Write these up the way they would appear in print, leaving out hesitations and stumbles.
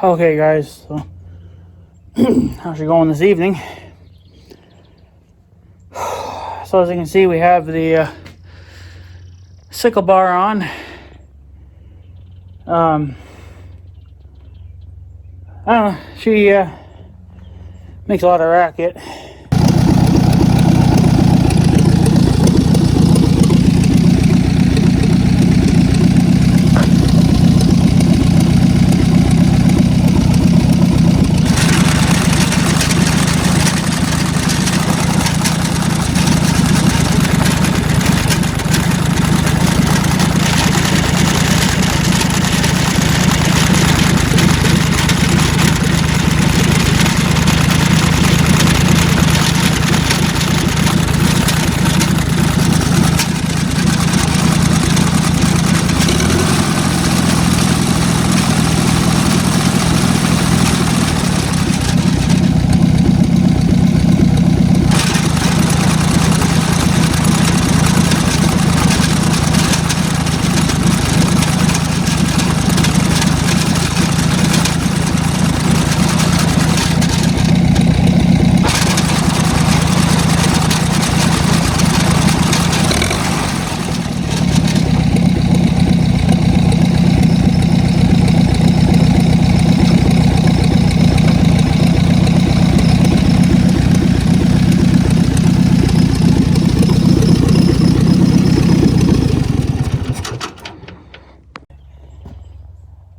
Okay, guys, so how's it going this evening? So as you can see, we have the sickle bar on. I don't know, she makes a lot of racket.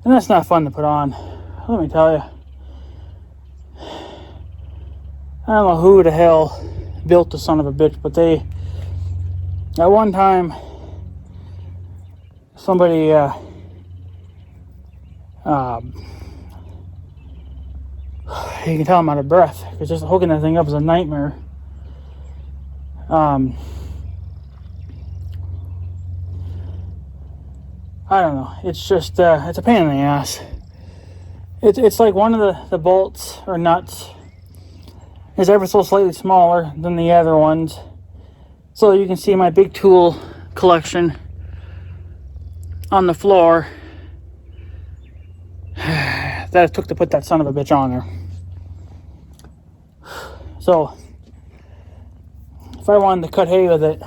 And that's not fun to put on, let me tell you. I don't know who the hell built the son of a bitch, but they, at one time, somebody, you can tell I'm out of breath, because just hooking that thing up is a nightmare. I don't know. It's just, it's a pain in the ass. It's like one of the bolts or nuts is ever so slightly smaller than the other ones. So you can see my big tool collection on the floor that it took to put that son of a bitch on there. So if I wanted to cut hay with it,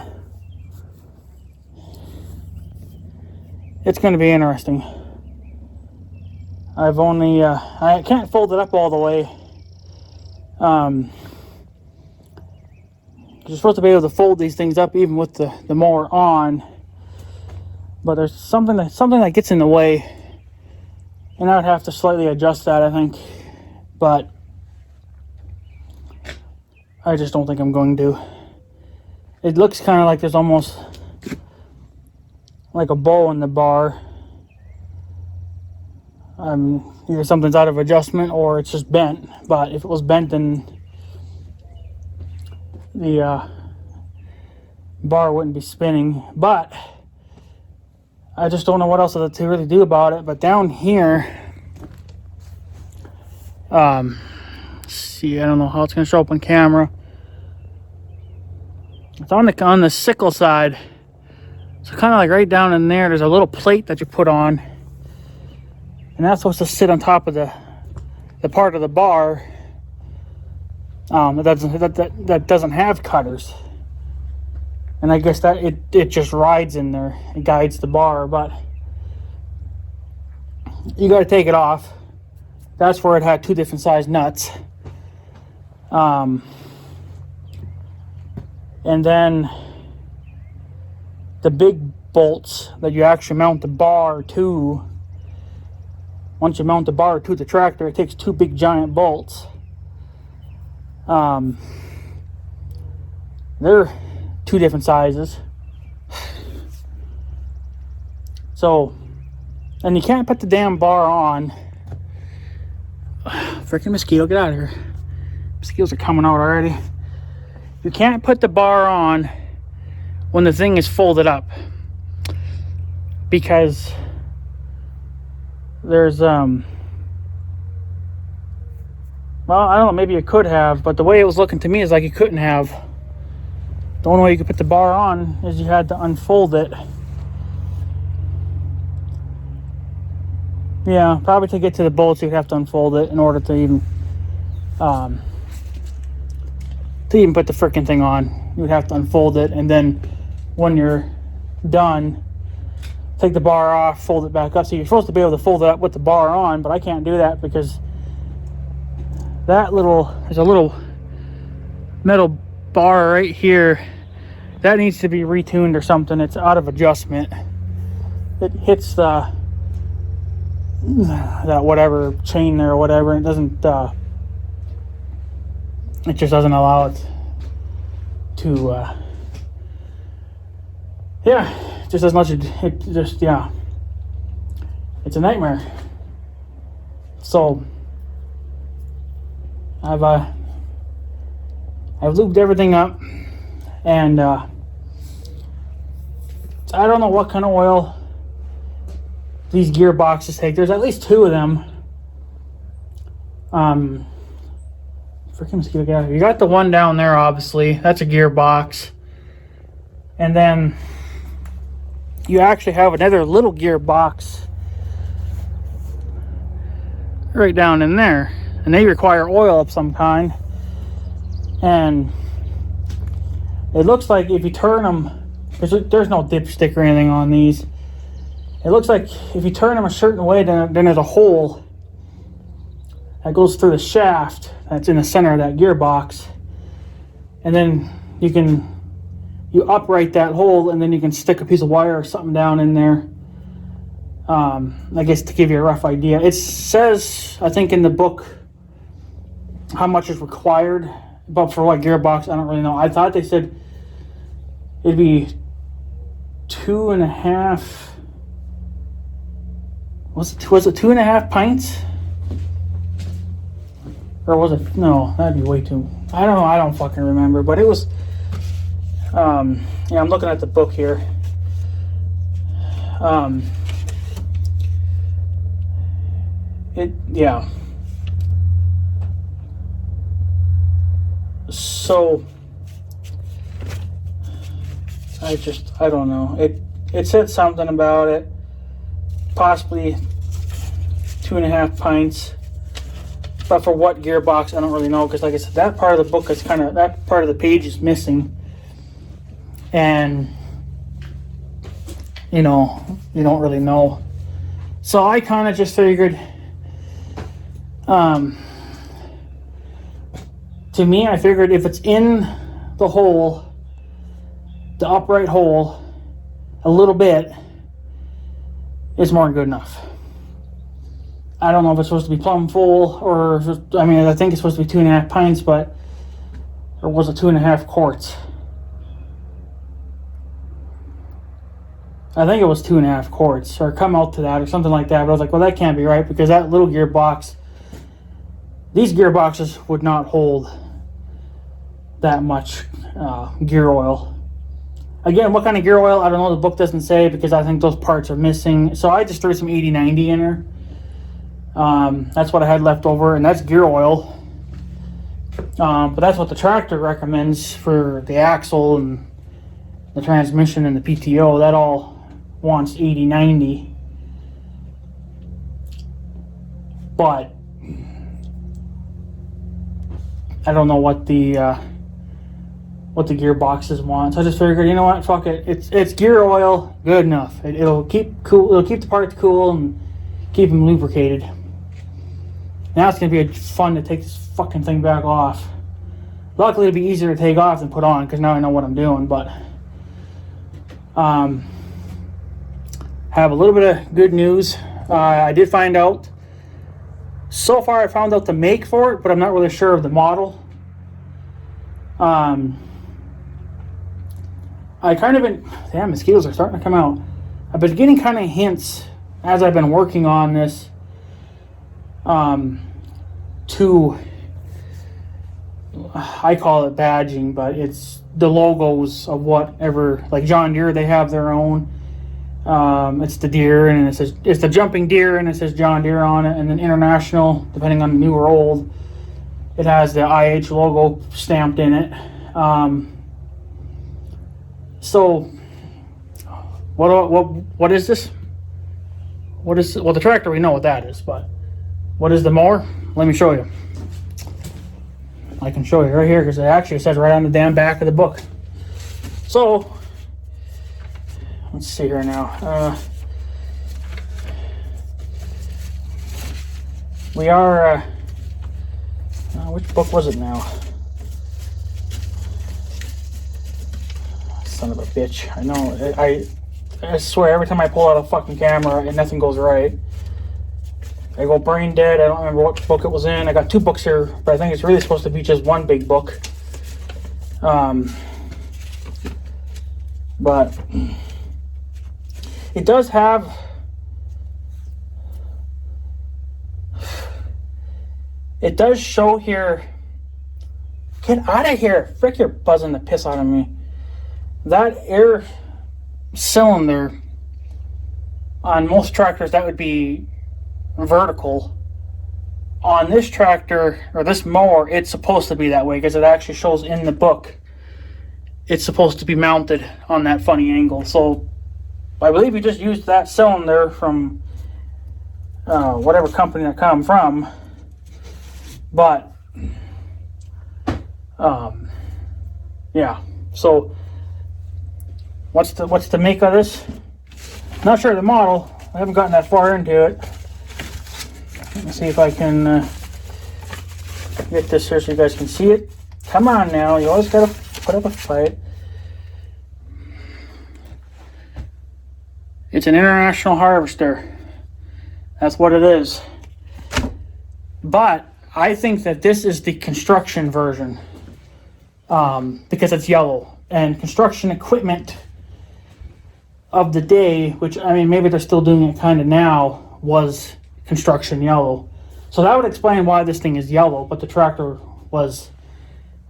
it's going to be interesting. I've only, I can't fold it up all the way. You're supposed to be able to fold these things up even with the mower on. But there's something that gets in the way. And I would have to slightly adjust that, I think. But I just don't think I'm going to. It looks kind of like there's almost like a bow in the bar. Either something's out of adjustment or it's just bent. But if it was bent, then the bar wouldn't be spinning. But I just don't know what else to really do about it. But down here, see, I don't know how it's going to show up on camera. It's on the sickle side. So kind of like right down in there, there's a little plate that you put on. And that's supposed to sit on top of the part of the bar that doesn't have cutters. And I guess that it just rides in there. It guides the bar, but you got to take it off. That's where it had two different size nuts. And then the big bolts that you actually mount the bar to. Once you mount the bar to the tractor, it takes two big giant bolts. They're two different sizes. So, and you can't put the damn bar on. Freaking mosquito, get out of here. Mosquitoes are coming out already. You can't put the bar on when the thing is folded up, because there's well, I don't know, maybe you could have, but the way it was looking to me is like you couldn't have. The only way you could put the bar on is you had to unfold it. Yeah, probably to get to the bolts, you'd have to unfold it in order to even put the freaking thing on. You'd have to unfold it, and then when you're done, take the bar off, fold it back up. So you're supposed to be able to fold it up with the bar on, but I can't do that because there's a little metal bar right here that needs to be retuned or something. It's out of adjustment. It hits that whatever chain there or whatever, and it doesn't it just doesn't allow it to yeah, it just doesn't let you, it just, yeah, it's a nightmare. So I've lubed everything up, and I don't know what kind of oil these gearboxes take. There's at least 2 of them. Freaking mosquito, get out of here. You got the one down there, obviously. That's a gearbox. And then you actually have another little gearbox right down in there. And they require oil of some kind. And it looks like if you turn them, there's no dipstick or anything on these. It looks like if you turn them a certain way, then there's a hole that goes through the shaft that's in the center of that gearbox. And then you upright that hole, and then you can stick a piece of wire or something down in there. I guess to give you a rough idea. It says, I think in the book, how much is required, but for what gearbox, I don't really know. I thought they said it'd be 2.5. Was it 2.5 pints? Or was it, no, that'd be way too, I don't know, I don't fucking remember, but it was, yeah, I'm looking at the book here. Yeah. So, I don't know. It said something about it. Possibly 2.5 pints. But for what gearbox, I don't really know. Because like I said, that part of the book is that part of the page is missing. And, you don't really know. So I kind of just figured, to me, I figured if it's in the hole, the upright hole, a little bit, it's more than good enough. I don't know if it's supposed to be plumb full, or I think it's supposed to be 2.5 pints, but or was it 2.5 quarts? I think it was 2.5 quarts, or come out to that, or something like that. But I was like, well, that can't be right, because that little gearbox, these gearboxes would not hold that much gear oil. Again, what kind of gear oil, I don't know. The book doesn't say, because I think those parts are missing. So I just threw some 80-90 in there. That's what I had left over, and that's gear oil. But that's what the tractor recommends for the axle and the transmission and the PTO. That all wants 80-90. But I don't know what the gearboxes want. So I just figured, you know what, fuck it. It's gear oil, good enough. It'll keep the parts cool and keep them lubricated. Now it's gonna be fun to take this fucking thing back off. Luckily, it'll be easier to take off than put on, because now I know what I'm doing. But have a little bit of good news. I did find out. So far, I found out the make for it, but I'm not really sure of the model. I kind of been, damn, mosquitoes are starting to come out. I've been getting kind of hints as I've been working on this, to, I call it badging, but it's the logos of whatever, like John Deere, they have their own. It's the deer, and it says, it's the jumping deer, and it says John Deere on it. And then International, depending on new or old, it has the IH logo stamped in it. So what is this? What is, well, the tractor, we know what that is, but what is the mower? Let me show you. I can show you right here because it actually says right on the damn back of the book. So, let's see here now. We are, which book was it now? Son of a bitch. I know, I swear every time I pull out a fucking camera and nothing goes right. I go brain dead. I don't remember what book it was in. I got 2 books here, but I think it's really supposed to be just one big book. But it does have, it does show here, get out of here, frick, you're buzzing the piss out of me. That air cylinder, on most tractors that would be vertical. On this tractor, or this mower, it's supposed to be that way because it actually shows in the book it's supposed to be mounted on that funny angle. So I believe you just used that cylinder from whatever company that come from, but yeah. So what's the make of this? Not sure of the model. I haven't gotten that far into it. Let me see if I can get this here so you guys can see it. Come on now, you always gotta put up a fight. It's an international harvester. That's what it is. But I think that this is the construction version because it's yellow. And construction equipment of the day, which, I mean, maybe they're still doing it kind of now, was construction yellow. So that would explain why this thing is yellow, but the tractor was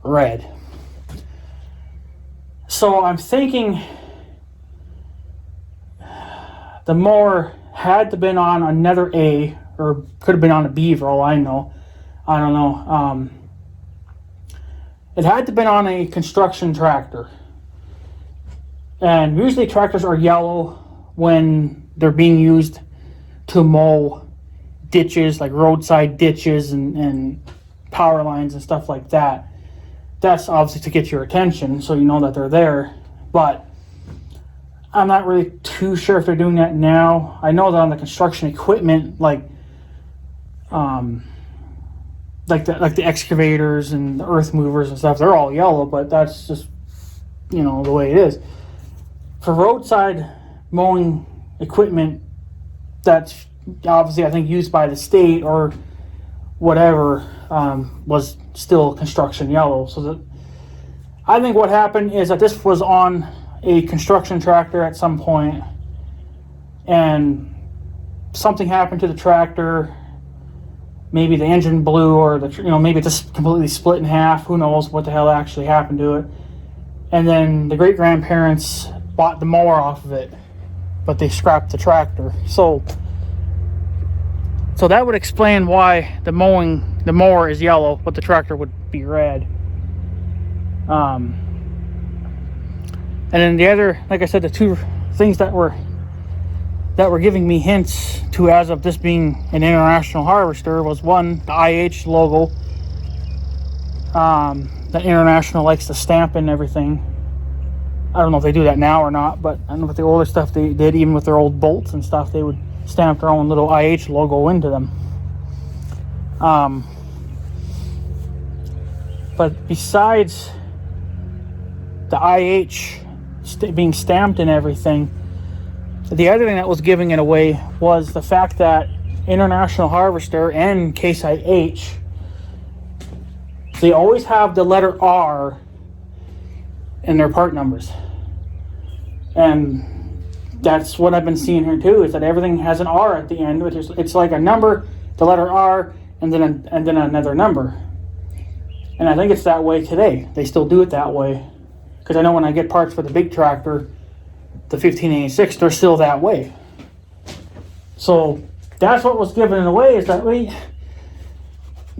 red. So I'm thinking the mower had to been on another A, or could have been on a B for all I know. I don't know. It had to have been on a construction tractor. And usually tractors are yellow when they're being used to mow ditches, like roadside ditches and power lines and stuff like that. That's obviously to get your attention so you know that they're there. But I'm not really too sure if they're doing that now. I know that on the construction equipment, like the excavators and the earth movers and stuff, they're all yellow, but that's just, you know, the way it is. For roadside mowing equipment, that's obviously, I think, used by the state or whatever, was still construction yellow. So that, I think what happened is that this was on a construction tractor at some point, and something happened to the tractor. Maybe the engine blew, or maybe it just completely split in half. Who knows what the hell actually happened to it? And then the great grandparents bought the mower off of it, but they scrapped the tractor. So that would explain why the mower is yellow, but the tractor would be red. And then the other, like I said, the 2 things that were giving me hints to, as of this being an international harvester, was one, the IH logo. That International likes to stamp and everything. I don't know if they do that now or not, but I know with the older stuff they did, even with their old bolts and stuff, they would stamp their own little IH logo into them. But besides the IH being stamped and everything, the other thing that was giving it away was the fact that International Harvester and Case IH, they always have the letter R in their part numbers. And that's what I've been seeing here too, is that everything has an R at the end, which is, it's like a number, the letter R, and then another number. And I think it's that way today. They still do it that way. Because I know when I get parts for the big tractor, the 1586, they're still that way. So that's what was giving it away, is that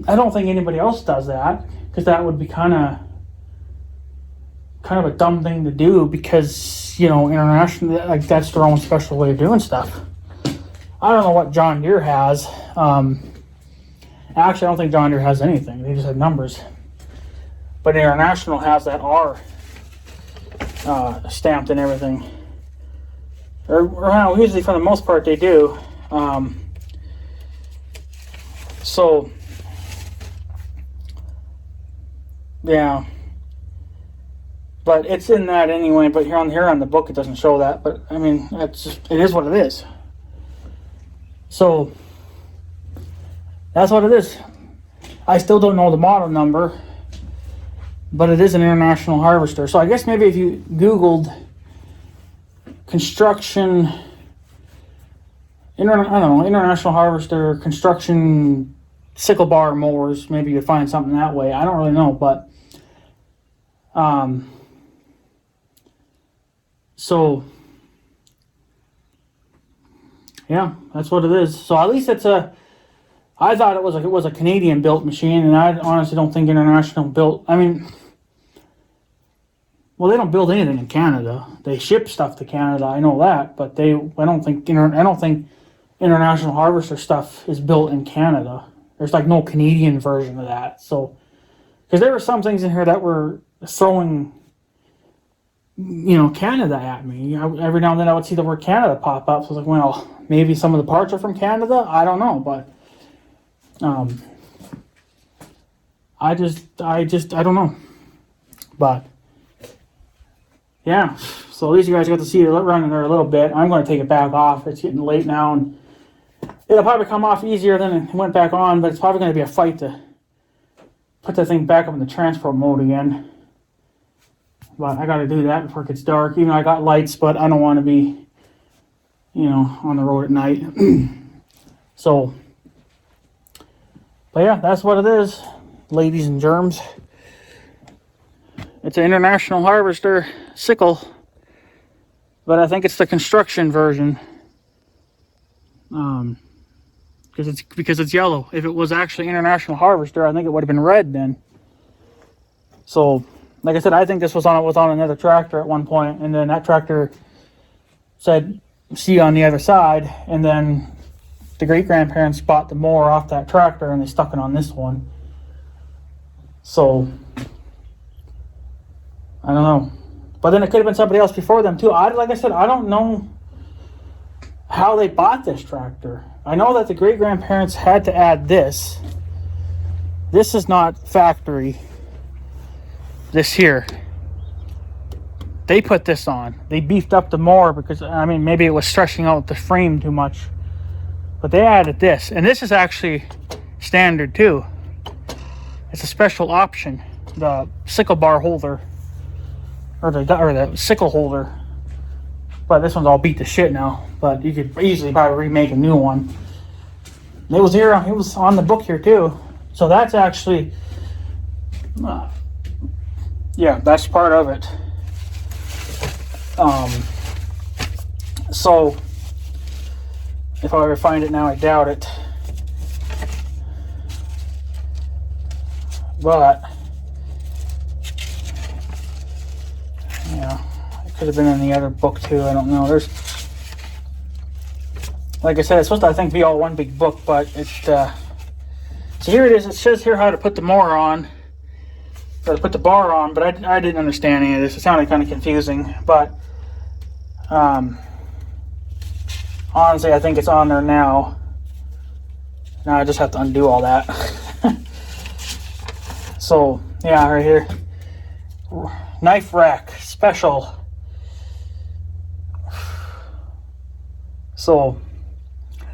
I don't think anybody else does that, because that would be kind of a dumb thing to do, because, international, like, that's their own special way of doing stuff. I don't know what John Deere has. Actually, I don't think John Deere has anything. They just have numbers. But International has that R stamped and everything. Or usually, for the most part, they do. So, yeah. But it's in that anyway. But here on the book, it doesn't show that. But I mean, it is what it is. So that's what it is. I still don't know the model number, but it is an International harvester. So I guess maybe if you Googled construction, International harvester, construction sickle bar mowers, maybe you'd find something that way. I don't really know, but so yeah, that's what it is. So at least I thought it was a Canadian built machine, and I honestly don't think International built. I mean, well, they don't build anything in Canada. They ship stuff to Canada. I know that, but I don't think International harvester stuff is built in Canada. There's like no Canadian version of that. So, because there were some things in here that were throwing, Canada at me. Every now and then I would see the word Canada pop up. So I was like, well, maybe some of the parts are from Canada. I don't know, but I don't know. But yeah, so at least you guys got to see it running there a little bit. I'm going to take it back off. It's getting late now, and it'll probably come off easier than it went back on, but it's probably going to be a fight to put that thing back up in the transport mode again. But I got to do that before it gets dark. Even though I got lights, but I don't want to be, on the road at night. So, but yeah, that's what it is, ladies and germs. It's an International harvester sickle, but I think it's the construction version. Because it's yellow. If it was actually International harvester, I think it would have been red then. So, like I said, I think this was on another tractor at one point, and then that tractor said "see" on the other side, and then the great-grandparents bought the mower off that tractor and they stuck it on this one. So I don't know, but then it could have been somebody else before them too. Like I said, I don't know how they bought this tractor. I know that the great-grandparents had to add this. This is not factory. This here, they put this on. They beefed up the mower because, maybe it was stretching out the frame too much. But they added this. And this is actually standard too. It's a special option. The sickle bar holder. Or the sickle holder. But this one's all beat to shit now. But you could easily probably remake a new one. It was here. It was on the book here too. So that's actually... yeah, that's part of it. So if I ever find it now, I doubt it. But yeah, it could have been in the other book too. I don't know. There's, like I said, it's supposed to, I think, be all one big book, but it's so here it is. It says here how to put the mower on. Or put the bar on, but I didn't understand any of this. It sounded kind of confusing, but honestly, I think it's on there now. Now I just have to undo all that. So, yeah, right here. Knife rack, special. So,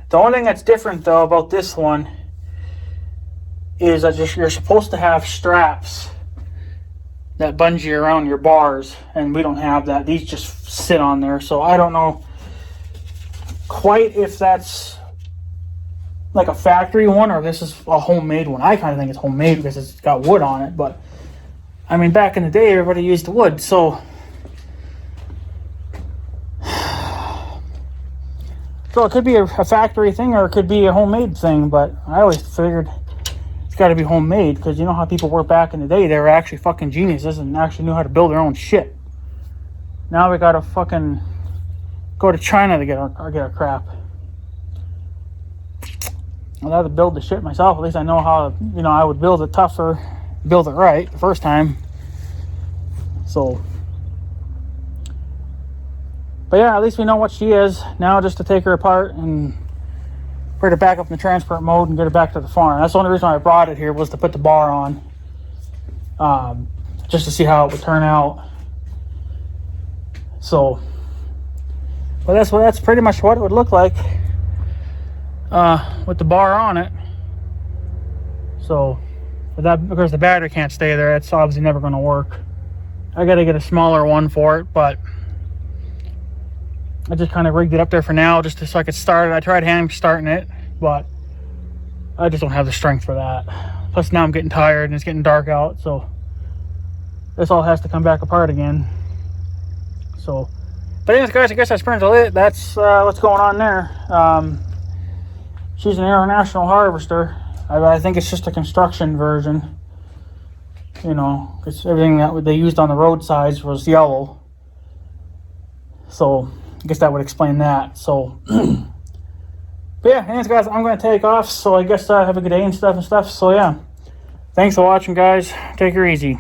the only thing that's different, though, about this one is that you're supposed to have straps that bungee around your bars, and we don't have that. These just sit on there, so I don't know quite if that's like a factory one or if this is a homemade one. I kind of think it's homemade because it's got wood on it, but back in the day, everybody used wood, so it could be a factory thing or it could be a homemade thing, but I always figured got to be homemade, because you know how people were back in the day. They were actually fucking geniuses and actually knew how to build their own shit. Now we gotta fucking go to China to get our crap. I'd have to build the shit myself. At least I know how, you know, I would build it tougher, build it right the first time. So, but yeah, at least we know what she is. Now just to take her apart and put her back up in the transport mode and get her back to the farm. That's the only reason I brought it here, was to put the bar on. Just to see how it would turn out. So, but that's pretty much what it would look like with the bar on it. So, but that, because the battery can't stay there, it's obviously never going to work. I got to get a smaller one for it, but I just kind of rigged it up there for now, just so I could start it. I tried hand starting it, but I just don't have the strength for that. Plus now I'm getting tired and it's getting dark out, so this all has to come back apart again. So, but anyways, guys, I guess that's pretty much it. That's what's going on there. She's an international harvester. I think it's just a construction version. You know, because everything that they used on the roadsides was yellow. So, I guess that would explain that. So, but yeah, anyways, guys, I'm going to take off. So, I guess have a good day and stuff. So, yeah. Thanks for watching, guys. Take her easy.